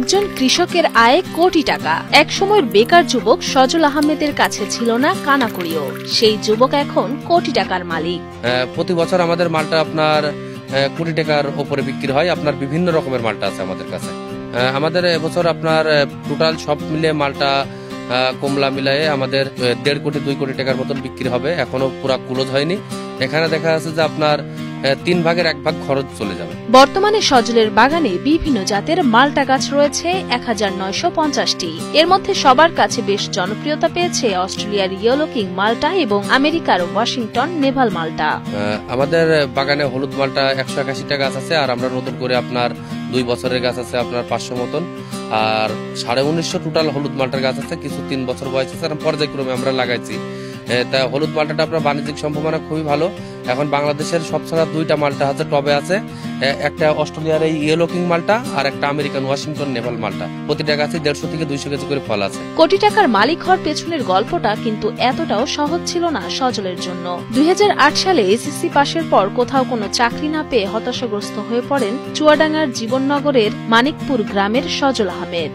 একজন কৃষকের আয় কোটি টাকা। এক সময়ের বেকার যুবক সজল আহমেদের কাছে ছিল না কানাকড়িও। সেই যুবক এখন কোটি টাকার মালিক। প্রতি বছর আমাদের মালটা আপনার কোটি টাকার উপরে বিক্রি হয়। আপনার বিভিন্ন রকমের মালটা আছে আমাদের কাছে। আমাদের এবছর আপনার টোটাল সব মিলে মালটা কমলা মিলায়ে আমাদের 1.5 কোটি 2 কোটি টাকার মতন বিক্রি হবে। এখনো পুরো ক্লোজ হয়নি। এখানে দেখা যাচ্ছে যে আপনার 3 ভাগের 1 ভাগ খরচ চলে যাবে। বর্তমানে সজলের বাগানে বিভিন্ন জাতের মালটা গাছ রয়েছে 1950টি। এর মধ্যে সবার কাছে বেশ জনপ্রিয়তা পেয়েছে অস্ট্রেলিয়ার ইয়েলো কিং মালটা এবং আমেরিকার ওয়াশিংটন নেভাল মালটা। আমাদের বাগানে হলুদ মালটা 181টা গাছ আছে, আর আমরা নতুন করে আপনার 2 বছরের গাছ আছে আপনার 500 মতন, আর 1950 টোটাল হলুদ মালটার গাছ আছে। কিছু 3 বছর বয়স আছে, পর্যায়ক্রমে আমরা লাগাইছি। তা হলুদ মালটাটা আপনার বাণিজ্যিক সম্ভাবনা খুবই ভালো। এখন বাংলাদেশের সবচেয়ে 2টা মালটা আছে টবে আছে, একটা অস্ট্রেলিয়ার এই ইয়েলো কিং মালটা আর একটা আমেরিকান ওয়াশিংটন নেভাল মালটা। প্রতিটা গাছে 150 থেকে 200 কেজি করে ফল আছে। কোটি টাকার মালিক হওয়ার পেছনের গল্পটা কিন্তু এতটাও সহজ ছিল না সজলের জন্য। 2008 সালে এসএসসি পাশের পর কোথাও কোনো চাকরি না পেয়ে হতাশাগ্রস্ত হয়ে পড়েন চুয়াডাঙ্গার জীবননগরের মানিকপুর গ্রামের সজল আহমেদ।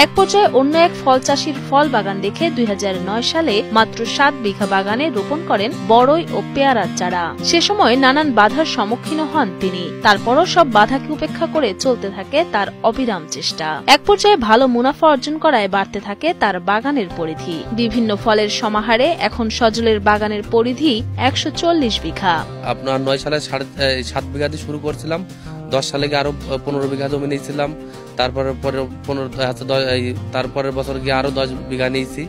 এক পর্যায়ে অন্য এক ফল চাষির ফল বাগান দেখে 2009 সালে মাত্র 7 বিঘা বাগানে রোপণ করেন বড়ই ও পেয়ারার চারা। সে সময় নানান বাধার সম্মুখীন হন তিনি। তারপরও সব বাধাকে উপেক্ষা করে চলতে থাকে তার অবিরাম চেষ্টা। এক পর্যায়ে ভালো মুনাফা অর্জন করায় বাড়তে থাকে তার বাগানের পরিধি। বিভিন্ন ফলের সমাহারে এখন সজলের বাগানের পরিধি 140 বিঘা। আপনার 9 সালে 7 বিঘা দিয়ে শুরু করছিলাম। 10 সালে গিয়ে আরো 15 বিঘা জমি নিয়েছিলাম। তারপরের বছর গিয়ে আরো 10 বিঘা নিয়েছি।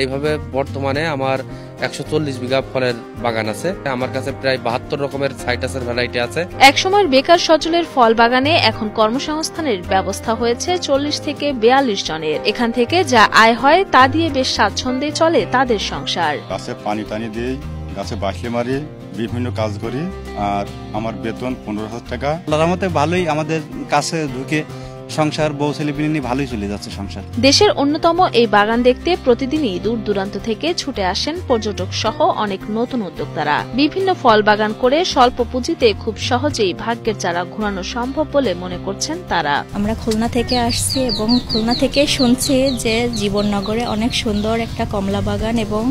এইভাবে বর্তমানে আমার 140 বিঘা ফলের বাগান আছে। আমার কাছে প্রায় 72 রকমের সাইটাসের ভ্যারাইটি আছে। এক সময় বেকার সজলের ফল বাগানে এখন কর্মসংস্থানের ব্যবস্থা হয়েছে 40 থেকে 42 জনের। এখান থেকে যা আয় হয় তা দিয়ে বেশ স্বাচ্ছন্দ্যে চলে তাদের সংসার। গাছে পানি টানি দিই, গাছে বাঁশি মারি, বিভিন্ন কাজ করি, আর আমার বেতন 15,000 টাকা। আল্লাহর রহমতে ভালোই আমাদের কাছে ঢুকে সংসার, বউ ছেলে নিয়ে ভালোই চলে যাচ্ছে সংসার। দেশের অন্যতম এই বাগান দেখতে প্রতিদিনই দূর দূরান্ত থেকে ছুটে আসেন পর্যটক সহ অনেক নতুন উদ্যোক্তারা। বিভিন্ন ফল বাগান করে স্বল্প পুঁজিতে খুব সহজেই ভাগ্যের চারা ঘোরানো সম্ভব বলে মনে করছেন তারা। আমরা খুলনা থেকে আসছি এবং খুলনা থেকে শুনছি যে জীবননগরে অনেক সুন্দর একটা কমলা বাগান এবং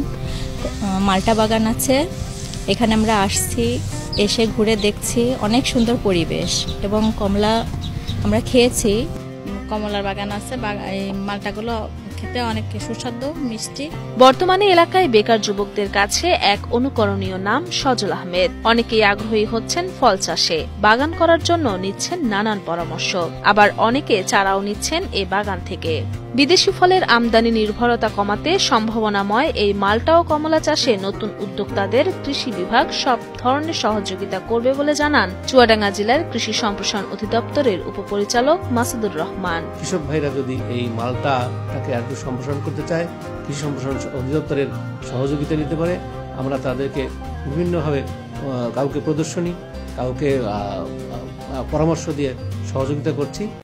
মালটা বাগান আছে। এখানে আমরা আসছি, এসে ঘুরে দেখছি অনেক সুন্দর পরিবেশ এবং কমলা আমরা খেয়েছি। কমলার বাগান আছে, এই মালটাগুলো খেতে অনেক সুস্বাদু মিষ্টি। বর্তমানে এলাকায় বেকার যুবকদের কাছে এক অনুকরণীয় নাম সজল আহমেদ। অনেকেই আগ্রহী হচ্ছেন ফল চাষে। বাগান করার জন্য নিচ্ছেন নানান পরামর্শ, আবার অনেকে চারাও নিচ্ছেন এ বাগান থেকে। বিদেশি ফলের আমদানি নির্ভরতা কমাতে সম্ভাবনাময় এই মালটা ও কমলা চাষে নতুন উদ্যোক্তাদের কৃষি বিভাগ সব ধরনের সহযোগিতা করবে বলে জানান চুয়াডাঙ্গা জেলার কৃষি সম্প্রসারণ অধিদপ্তরের উপপরিচালক মাসুদুর রহমান। কৃষক ভাইরা যদি এই মালটাটাকে একটু সম্প্রসারণ করতে চায়, কৃষি সম্প্রসারণ অধিদপ্তরের সহযোগিতা নিতে পারে। আমরা তাদেরকে বিভিন্নভাবে কাউকে প্রদর্শনী, কাউকে পরামর্শ দিয়ে সহযোগিতা করছি।